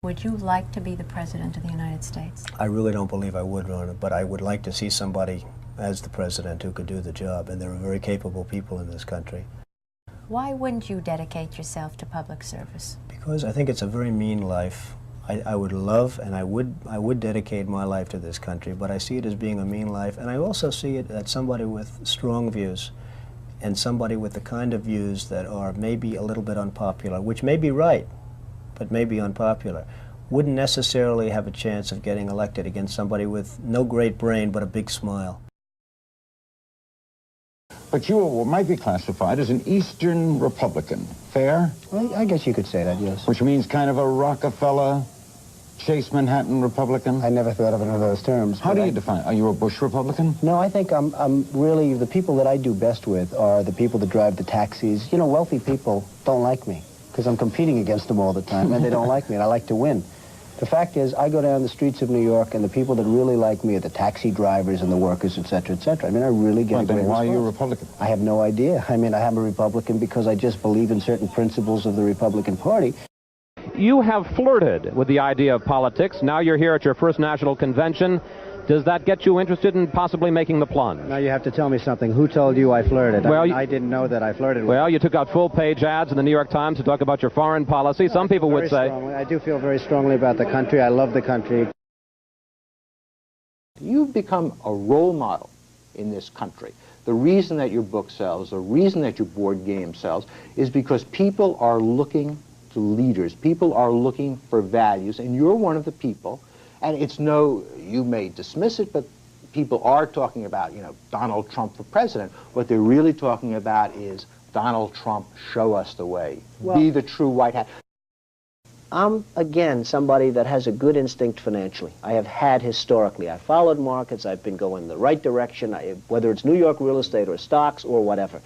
Would you like to be the President of the United States? I really don't believe I would run it, but I would like to see somebody as the President who could do the job, and there are very capable people in this country. Why wouldn't you dedicate yourself to public service? Because I think it's a very mean life. I would love and I would dedicate my life to this country, but I see it as being a mean life, and I also see it as somebody with strong views and somebody with the kind of views that are maybe a little bit unpopular, which may be right, but may be unpopular, wouldn't necessarily have a chance of getting elected against somebody with no great brain but a big smile. But you might be classified as an Eastern Republican. Fair? Well, I guess you could say that, yes. Which means kind of a Rockefeller, Chase Manhattan Republican? I never thought of it in those terms. How do you define it? Are you a Bush Republican? No, I think I'm really, the people that I do best with are the people that drive the taxis. You know, wealthy people don't like me because I'm competing against them all the time, and they don't like me, and I like to win. The fact is, I go down the streets of New York, and the people that really like me are the taxi drivers and the workers, et cetera, et cetera. I mean, I really get a great response. Why are you a Republican? I have no idea. I mean, I am a Republican because I just believe in certain principles of the Republican Party. You have flirted with the idea of politics. Now you're here at your first national convention. Does that get you interested in possibly making the plunge? Now you have to tell me something. Who told you I flirted? Well, I didn't know that I flirted with. Well, you took out full-page ads in the New York Times to talk about your foreign policy. Some people would say... I do feel very strongly about the country. I love the country. You've become a role model in this country. The reason that your book sells, the reason that your board game sells, is because people are looking to leaders. People are looking for values, and you're one of the people. And it's no, you may dismiss it, but people are talking about, you know, Donald Trump for president. What they're really talking about is Donald Trump, show us the way. Well, be the true white hat. I'm, again, somebody that has a good instinct financially. I have had historically. I followed markets. I've been going the right direction, whether it's New York real estate or stocks or whatever.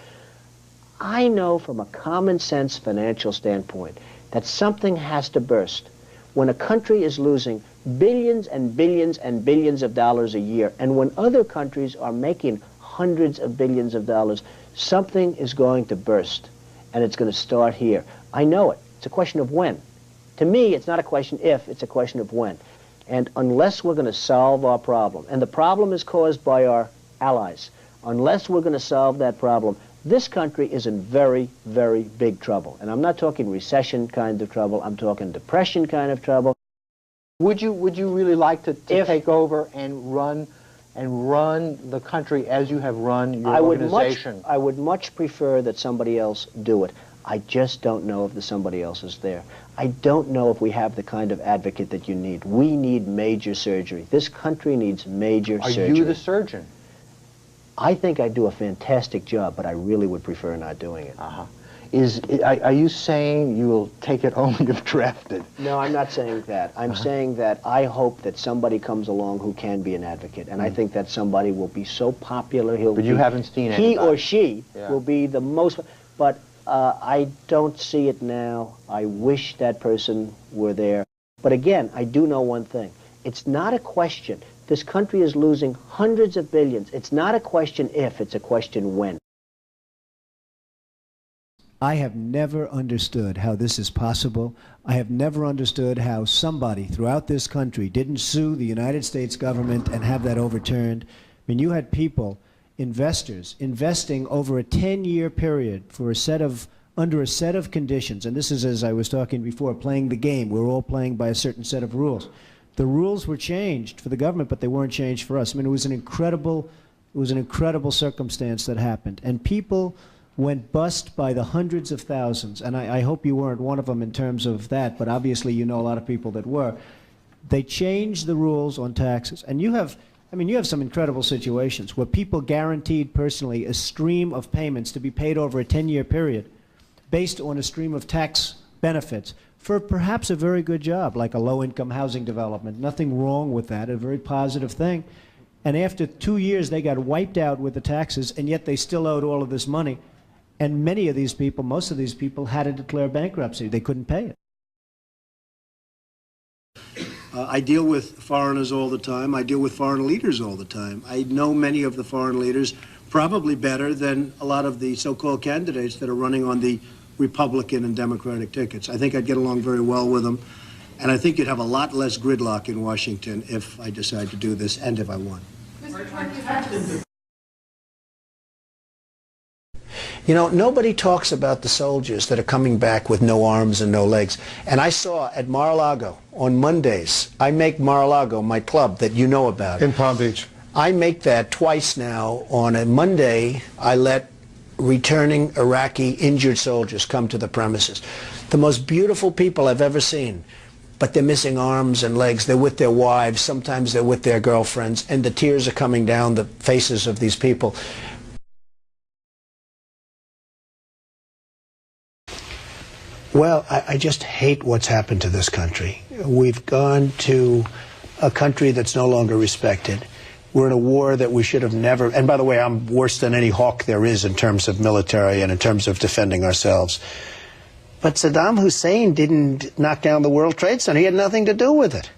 I know from a common sense financial standpoint that something has to burst. When a country is losing billions and billions and billions of dollars a year, and when other countries are making hundreds of billions of dollars, something is going to burst, and it's going to start here. I know it. It's a question of when. To me, it's not a question if, it's a question of when. And unless we're going to solve our problem, and the problem is caused by our allies, unless we're going to solve that problem, this country is in very, very big trouble. And I'm not talking recession kind of trouble, I'm talking depression kind of trouble. Would you really like to take over and run the country as you have run your organization? I would much prefer that somebody else do it. I just don't know if the somebody else is there. I don't know if we have the kind of advocate that you need. We need major surgery. This country needs major surgery. Are you the surgeon? I think I do a fantastic job, but I really would prefer not doing it. Uh-huh. Are you saying you will take it only if drafted? No, I'm not saying that. I'm saying that I hope that somebody comes along who can be an advocate, and I think that somebody will be so popular, But you haven't seen it. He or she will be the most, but I don't see it now. I wish that person were there. But again, I do know one thing. It's not a question. This country is losing hundreds of billions. It's not a question if, it's a question when. I have never understood how this is possible. I have never understood how somebody throughout this country didn't sue the United States government and have that overturned. I mean, you had people, investors, investing over a 10-year period for under a set of conditions. And this is, as I was talking before, playing the game. We're all playing by a certain set of rules. The rules were changed for the government, but they weren't changed for us. I mean, it was an incredible circumstance that happened. And people went bust by the hundreds of thousands. And I hope you weren't one of them in terms of that, but obviously you know a lot of people that were. They changed the rules on taxes. And you have some incredible situations where people guaranteed personally a stream of payments to be paid over a 10-year period based on a stream of tax benefits for perhaps a very good job, like a low-income housing development. Nothing wrong with that, a very positive thing. And after 2 years, they got wiped out with the taxes, and yet they still owed all of this money. And many of these people, most of these people, had to declare bankruptcy. They couldn't pay it. I deal with foreigners all the time. I deal with foreign leaders all the time. I know many of the foreign leaders probably better than a lot of the so-called candidates that are running on the Republican and Democratic tickets. I think I'd get along very well with them. And I think you'd have a lot less gridlock in Washington if I decide to do this and if I won. You know, nobody talks about the soldiers that are coming back with no arms and no legs. And I saw at Mar-a-Lago on Mondays, I make Mar-a-Lago my club that you know about. In Palm Beach. I make that twice now. On a Monday, I let returning Iraqi injured soldiers come to the premises. The most beautiful people I've ever seen, but they're missing arms and legs. They're with their wives. Sometimes they're with their girlfriends, and the tears are coming down the faces of these people. Well, I just hate what's happened to this country. We've gone to a country that's no longer respected. We're in a war that we should have never, and by the way, I'm worse than any hawk there is in terms of military and in terms of defending ourselves. But Saddam Hussein didn't knock down the World Trade Center. He had nothing to do with it.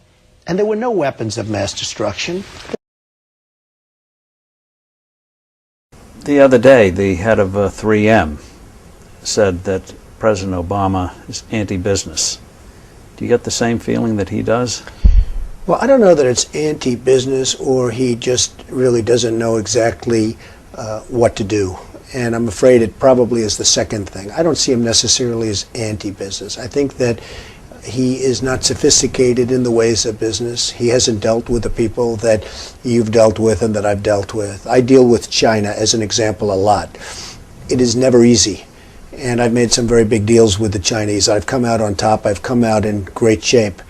And there were no weapons of mass destruction. The other day, the head of 3M said that President Obama is anti-business. Do you get the same feeling that he does? Well, I don't know that it's anti-business or he just really doesn't know exactly what to do. And I'm afraid it probably is the second thing. I don't see him necessarily as anti-business. I think that he is not sophisticated in the ways of business. He hasn't dealt with the people that you've dealt with and that I've dealt with. I deal with China as an example a lot. It is never easy. And I've made some very big deals with the Chinese. I've come out on top. I've come out in great shape.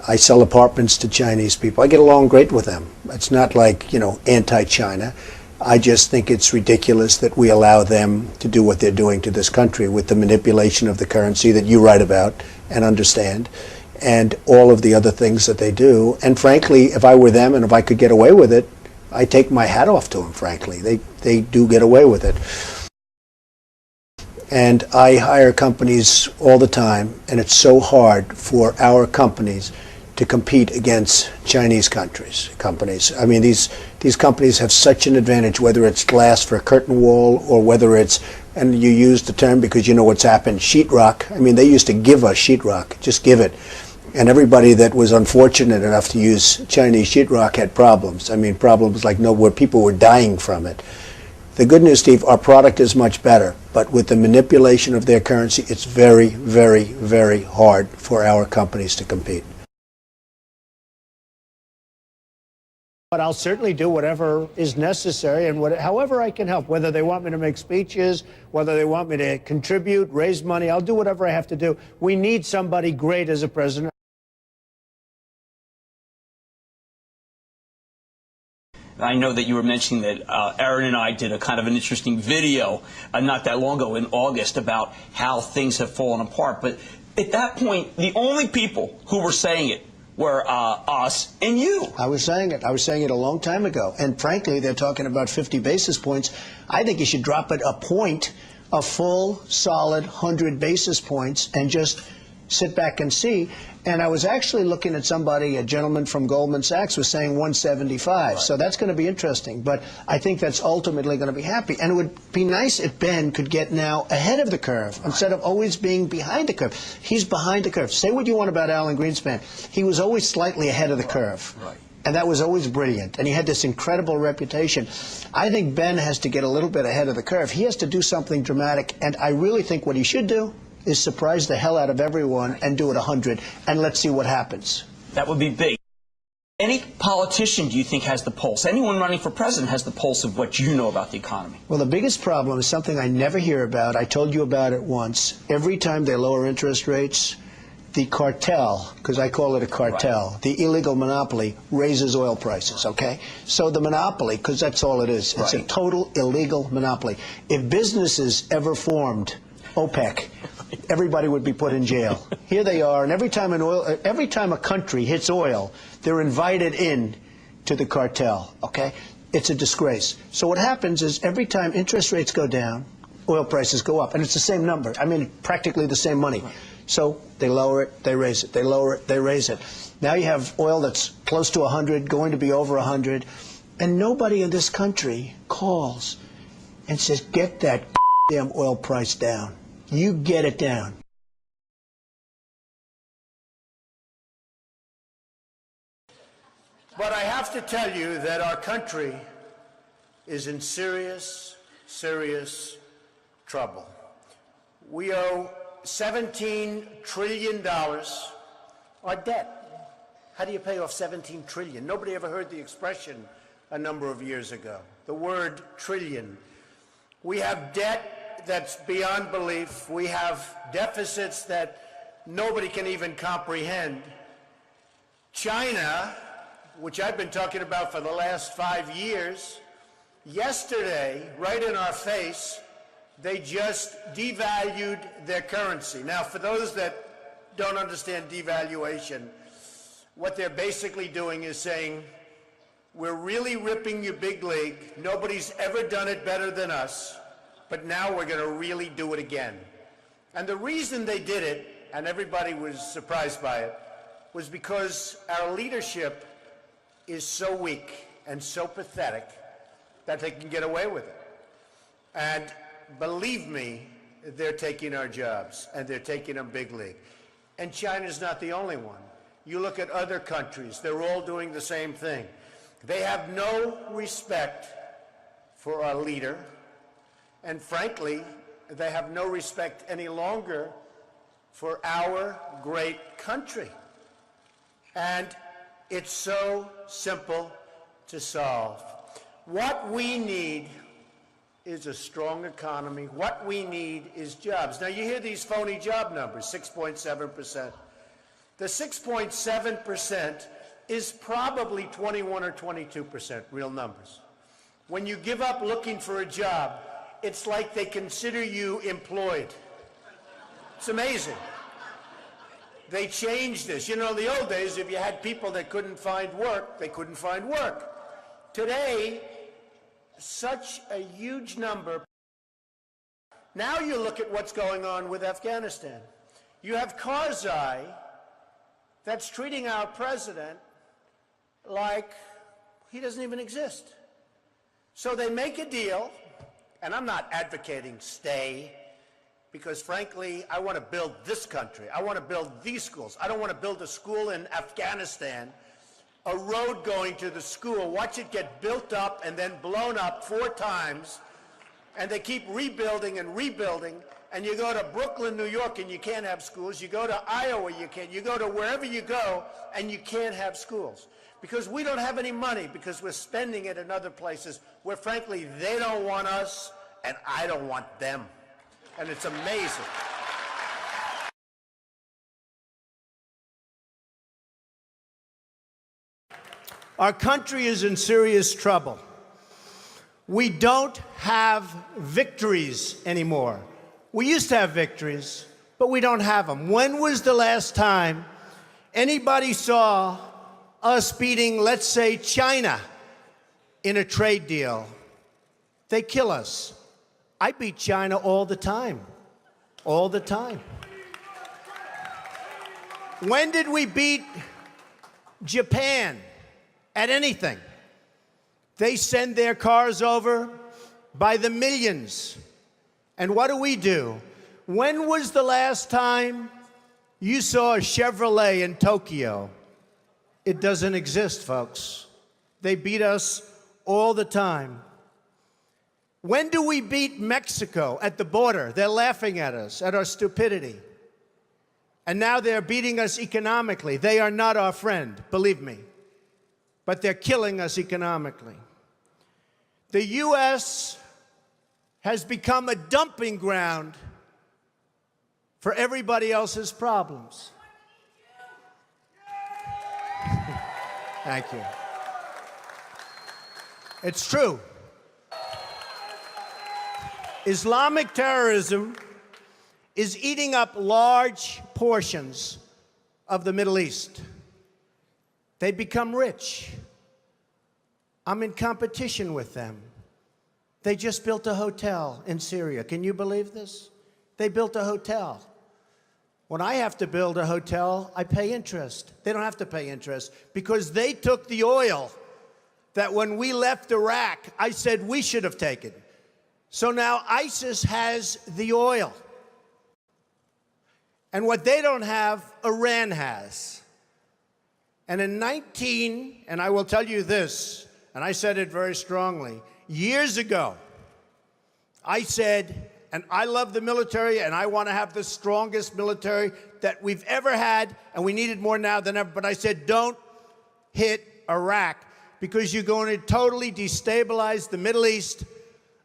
I sell apartments to Chinese people. I get along great with them. It's not like, you know, anti-China. I just think it's ridiculous that we allow them to do what they're doing to this country with the manipulation of the currency that you write about and understand, and all of the other things that they do. And frankly, if I were them and if I could get away with it, I take my hat off to them, frankly. They do get away with it. And I hire companies all the time, and it's so hard for our companies to compete against Chinese companies. I mean, these companies have such an advantage, whether it's glass for a curtain wall or whether it's, and you use the term because you know what's happened, sheetrock. I mean, they used to give us sheetrock, just give it. And everybody that was unfortunate enough to use Chinese sheetrock had problems. I mean, problems like where people were dying from it. The good news, Steve, our product is much better, but with the manipulation of their currency, it's very, very, very hard for our companies to compete. But I'll certainly do whatever is necessary and however I can help, whether they want me to make speeches, whether they want me to contribute, raise money, I'll do whatever I have to do. We need somebody great as a president. I know that you were mentioning that Aaron and I did a kind of an interesting video not that long ago in August about how things have fallen apart. But at that point, the only people who were saying it were us and you. I was saying it. I was saying it a long time ago. And frankly, they're talking about 50 basis points. I think you should drop it a point, a full, solid 100 basis points, and just sit back and see. And I was actually looking at somebody, a gentleman from Goldman Sachs was saying 175. Right. So that's going to be interesting. But I think that's ultimately going to be happy. And it would be nice if Ben could get now ahead of the curve instead of always being behind the curve. He's behind the curve. Say what you want about Alan Greenspan. He was always slightly ahead of the curve. Right. And that was always brilliant. And he had this incredible reputation. I think Ben has to get a little bit ahead of the curve. He has to do something dramatic. And I really think what he should do is surprise the hell out of everyone and do it 100, and let's see what happens. That would be big. Any politician, do you think, has the pulse? Anyone running for president has the pulse of what you know about the economy? Well, the biggest problem is something I never hear about. I told you about it once. Every time they lower interest rates, the cartel, because I call it a cartel, right, the illegal monopoly raises oil prices, okay? So the monopoly, because that's all it is, it's a total illegal monopoly. If businesses ever formed OPEC, everybody would be put in jail. Here they are, and every time a country hits oil, they're invited in to the cartel, okay? It's a disgrace. So what happens is every time interest rates go down, oil prices go up, and it's the same number. I mean, practically the same money. So they lower it, they raise it, they lower it, they raise it. Now you have oil that's close to 100, going to be over 100, and nobody in this country calls and says, get that damn oil price down. You get it down. have to tell you that our country is in serious, serious trouble. We owe $17 trillion. Our debt. How do you pay off $17 trillion? Nobody ever heard the expression a number of years ago. The word trillion. We have debt that's beyond belief. We have deficits that nobody can even comprehend. China, which I've been talking about for the last 5 years, yesterday, right in our face, they just devalued their currency. Now, for those that don't understand devaluation, what they're basically doing is saying, we're really ripping you big league. Nobody's ever done it better than us, but now we're going to really do it again. And the reason they did it, and everybody was surprised by it, was because our leadership is so weak and so pathetic that they can get away with it. And believe me, they're taking our jobs, and they're taking them big league. And China's not the only one. You look at other countries, they're all doing the same thing. They have no respect for our leader, and frankly, they have no respect any longer for our great country. And it's so simple to solve. What we need is a strong economy. What we need is jobs. Now, you hear these phony job numbers, 6.7%. The 6.7% is probably 21 or 22% real numbers. When you give up looking for a job, it's like they consider you employed. It's amazing. They changed this. You know, in the old days, if you had people that couldn't find work, they couldn't find work. Today, such a huge number. Now you look at what's going on with Afghanistan. You have Karzai that's treating our president like he doesn't even exist. So they make a deal, and I'm not advocating stay, because frankly, I want to build this country. I want to build these schools. I don't want to build a school in Afghanistan, a road going to the school, watch it get built up and then blown up 4 times, and they keep rebuilding and rebuilding, and you go to Brooklyn, New York, and you can't have schools. You go to Iowa, you can't. You go to wherever you go, and you can't have schools. Because we don't have any money, because we're spending it in other places where, frankly, they don't want us, and I don't want them. And it's amazing. Our country is in serious trouble. We don't have victories anymore. We used to have victories, but we don't have them. When was the last time anybody saw us beating, let's say, China in a trade deal? They kill us. I beat China all the time. All the time. When did we beat Japan at anything? They send their cars over by the millions. And what do? When was the last time you saw a Chevrolet in Tokyo? It doesn't exist, folks. They beat us all the time. When do we beat Mexico at the border? They're laughing at us, at our stupidity. And now they're beating us economically. They are not our friend, believe me. But they're killing us economically. The U.S. has become a dumping ground for everybody else's problems. Thank you. It's true. Islamic terrorism is eating up large portions of the Middle East. They become rich. I'm in competition with them. They just built a hotel in Syria. Can you believe this? They built a hotel. When I have to build a hotel, I pay interest. They don't have to pay interest because they took the oil that when we left Iraq, I said we should have taken. So now ISIS has the oil. And what they don't have, Iran has. And and I will tell you this, and I said it very strongly, years ago, I said, and I love the military, and I want to have the strongest military that we've ever had, and we need it more now than ever, but I said, don't hit Iraq, because you're going to totally destabilize the Middle East.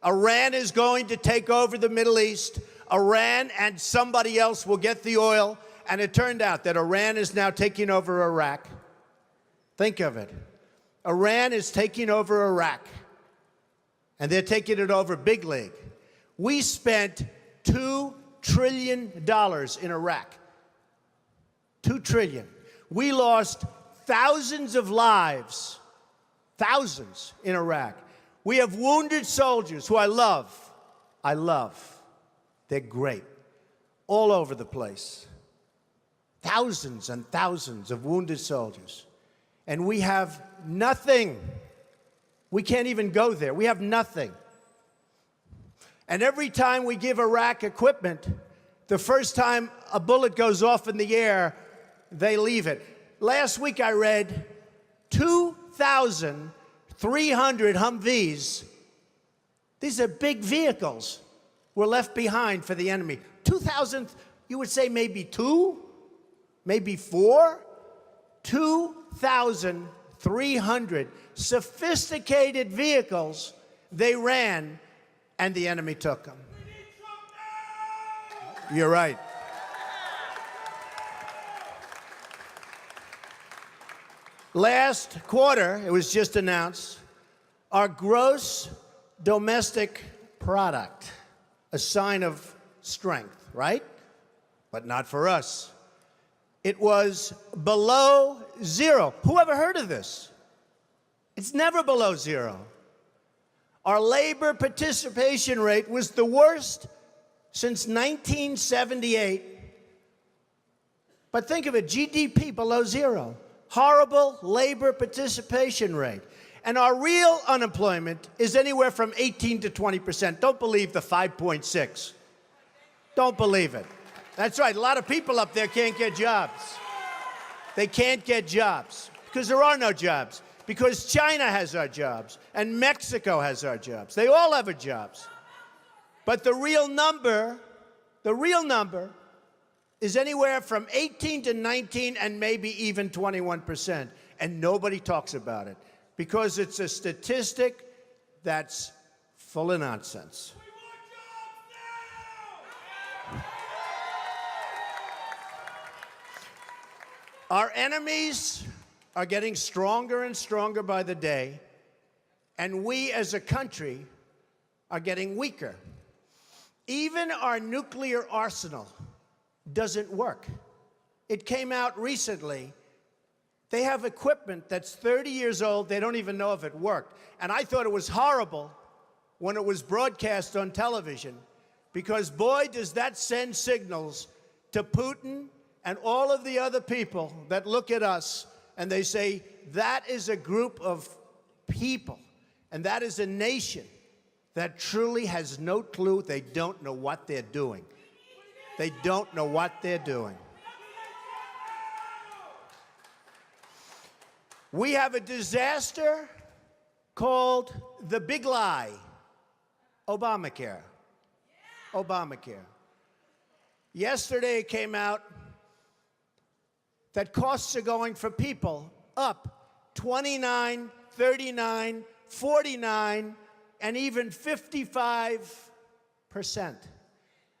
Iran is going to take over the Middle East. Iran and somebody else will get the oil, and it turned out that Iran is now taking over Iraq. Think of it. Iran is taking over Iraq, and they're taking it over big league. We spent $2 trillion in Iraq. $2 trillion. We lost thousands of lives, thousands in Iraq. We have wounded soldiers who I love. I love. They're great. All over the place. Thousands and thousands of wounded soldiers. And we have nothing. We can't even go there. We have nothing. And every time we give Iraq equipment, the first time a bullet goes off in the air, they leave it. Last week I read 2,300 Humvees. These are big vehicles were left behind for the enemy. 2,000, you would say maybe 2, maybe 4. 2,300 sophisticated vehicles they ran, and the enemy took them. You're right. Last quarter, it was just announced, our gross domestic product, a sign of strength, right? But not for us. It was below zero. Who ever heard of this? It's never below zero. Our labor participation rate was the worst since 1978. But think of it, GDP below zero. Horrible labor participation rate. And our real unemployment is anywhere from 18 to 20%. Don't believe the 5.6. Don't believe it. That's right, a lot of people up there can't get jobs. They can't get jobs because there are no jobs. Because China has our jobs, and Mexico has our jobs. They all have our jobs. But the real number is anywhere from 18 to 19 and maybe even 21%. And nobody talks about it because it's a statistic that's full of nonsense. Our enemies are getting stronger and stronger by the day, and we as a country are getting weaker. Even our nuclear arsenal doesn't work. It came out recently. They have equipment that's 30 years old. They don't even know if it worked. And I thought it was horrible when it was broadcast on television, because boy, does that send signals to Putin and all of the other people that look at us and they say, that is a group of people, and that is a nation that truly has no clue. They don't know what they're doing. They don't know what they're doing. We have a disaster called the big lie, Obamacare. Obamacare. Yesterday it came out that costs are going for people up 29, 39, 49, and even 55%.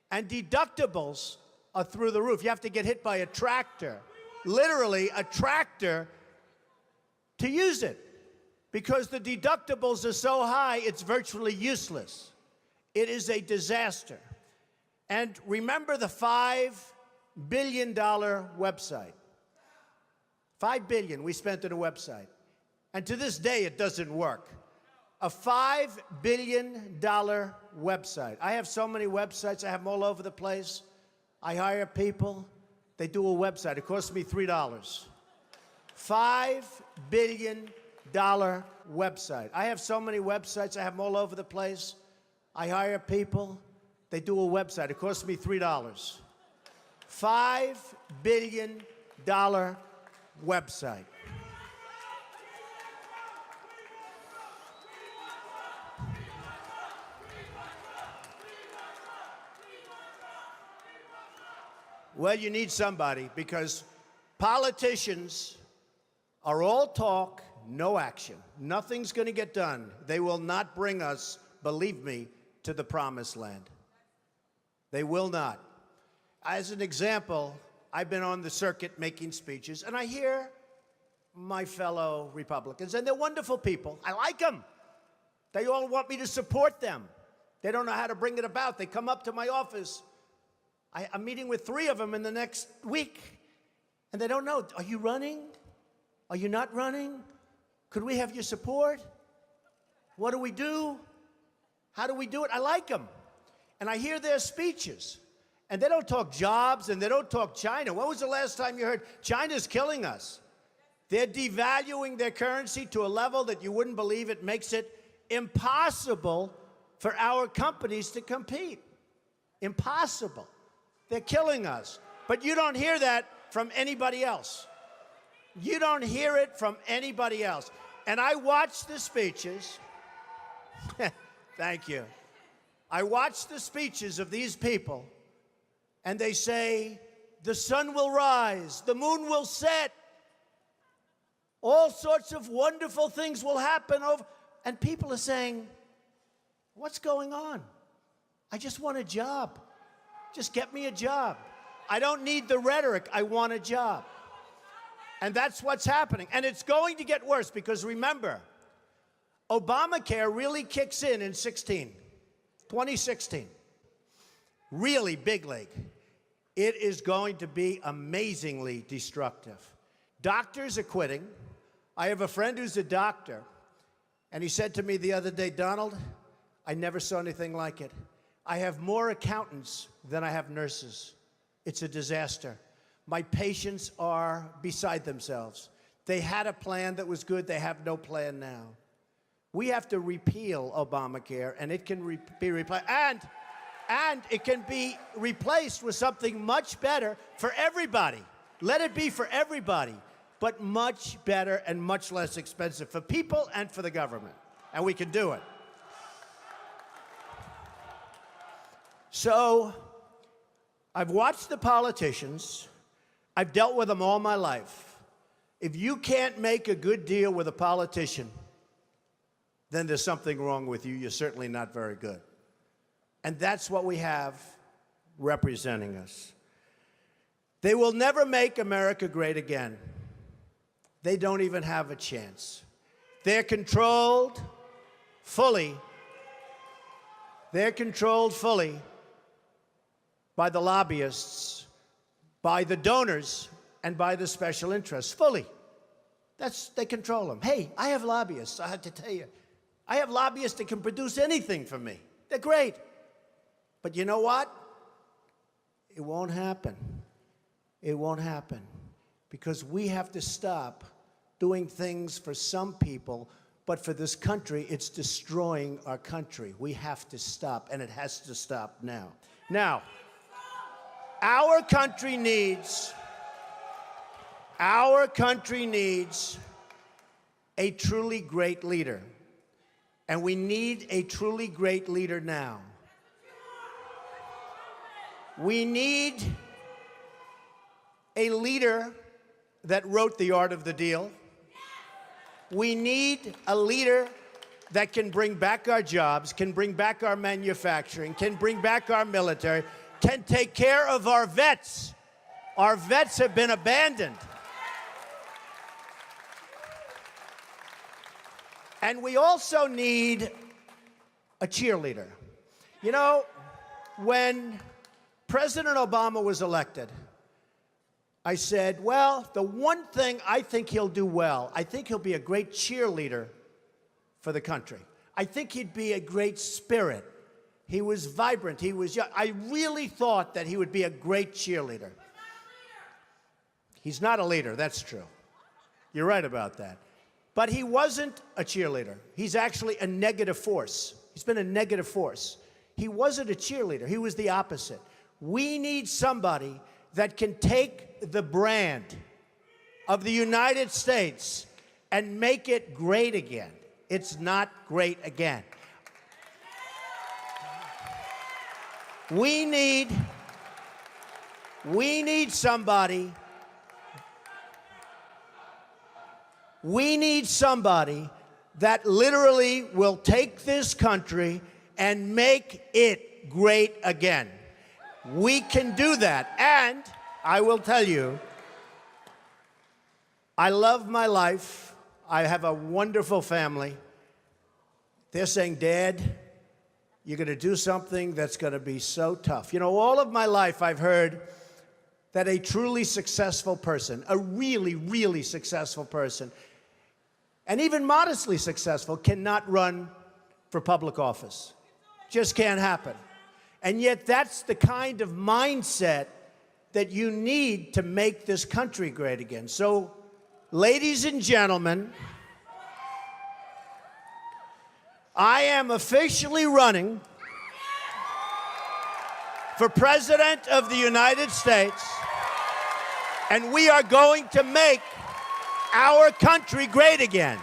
And deductibles are through the roof. You have to get hit by a tractor, literally a tractor, to use it, because the deductibles are so high, it's virtually useless. It is a disaster. And remember the $5 billion website. $5 billion we spent on a website. And to this day, it doesn't work. A $5 billion website. I have so many websites. I have them all over the place. I hire people. They do a website. It costs me $3. $5 billion website. I have so many websites. I have them all over the place. I hire people. They do a website. It costs me $3. $5 billion website. Well, you need somebody, because politicians are all talk, no action. Nothing's going to get done. They will not bring us, believe me, to the promised land. They will not. As an example, I've been on the circuit making speeches, and I hear my fellow Republicans, and they're wonderful people. I like them. They all want me to support them. They don't know how to bring it about. They come up to my office. I'm meeting with 3 of them in the next week, and they don't know. Are you running? Are you not running? Could we have your support? What do we do? How do we do it? I like them. And I hear their speeches. And they don't talk jobs, and they don't talk China. When was the last time you heard China's killing us? They're devaluing their currency to a level that you wouldn't believe. It makes it impossible for our companies to compete. Impossible. They're killing us. But you don't hear that from anybody else. You don't hear it from anybody else. And I watch the speeches. Thank you. I watch the speeches of these people, and they say, the sun will rise, the moon will set, all sorts of wonderful things will happen. And people are saying, what's going on? I just want a job. Just get me a job. I don't need the rhetoric. I want a job. And that's what's happening. And it's going to get worse, because remember, Obamacare really kicks in 2016. Really big league. It is going to be amazingly destructive. Doctors are quitting. I have a friend who's a doctor, and he said to me the other day, Donald, I never saw anything like it. I have more accountants than I have nurses. It's a disaster. My patients are beside themselves. They had a plan that was good. They have no plan now. We have to repeal Obamacare, and it can be replaced. And it can be replaced with something much better for everybody. Let it be for everybody, but much better and much less expensive for people and for the government. And we can do it. So, I've watched the politicians. I've dealt with them all my life. If you can't make a good deal with a politician, then there's something wrong with you. You're certainly not very good. And that's what we have representing us. They will never make America great again. They don't even have a chance. They're controlled fully. They're controlled fully by the lobbyists, by the donors, and by the special interests, fully. They control them. Hey, I have lobbyists, I have to tell you. I have lobbyists that can produce anything for me. They're great. But you know what? It won't happen. It won't happen. Because we have to stop doing things for some people, but for this country, it's destroying our country. We have to stop, and it has to stop now. Now, our country needs a truly great leader. And we need a truly great leader now. We need a leader that wrote The Art of the Deal. We need a leader that can bring back our jobs, can bring back our manufacturing, can bring back our military, can take care of our vets. Our vets have been abandoned. And we also need a cheerleader. You know, when President Obama was elected, I said, well, the one thing I think he'll do well, I think he'll be a great cheerleader for the country. I think he'd be a great spirit. He was vibrant. He was young. I really thought that he would be a great cheerleader. He's not a leader, that's true. You're right about that. But he wasn't a cheerleader. He's actually a negative force. He's been a negative force. He wasn't a cheerleader. He was the opposite. We need somebody that can take the brand of the United States and make it great again. It's not great again. We need We need somebody that literally will take this country and make it great again. We can do that. And I will tell you, I love my life. I have a wonderful family. They're saying, Dad, you're going to do something that's going to be so tough. You know, all of my life I've heard that a truly successful person, a really, really successful person, and even modestly successful, cannot run for public office. Just can't happen. And yet that's the kind of mindset that you need to make this country great again. So, ladies and gentlemen, I am officially running for President of the United States, and we are going to make our country great again.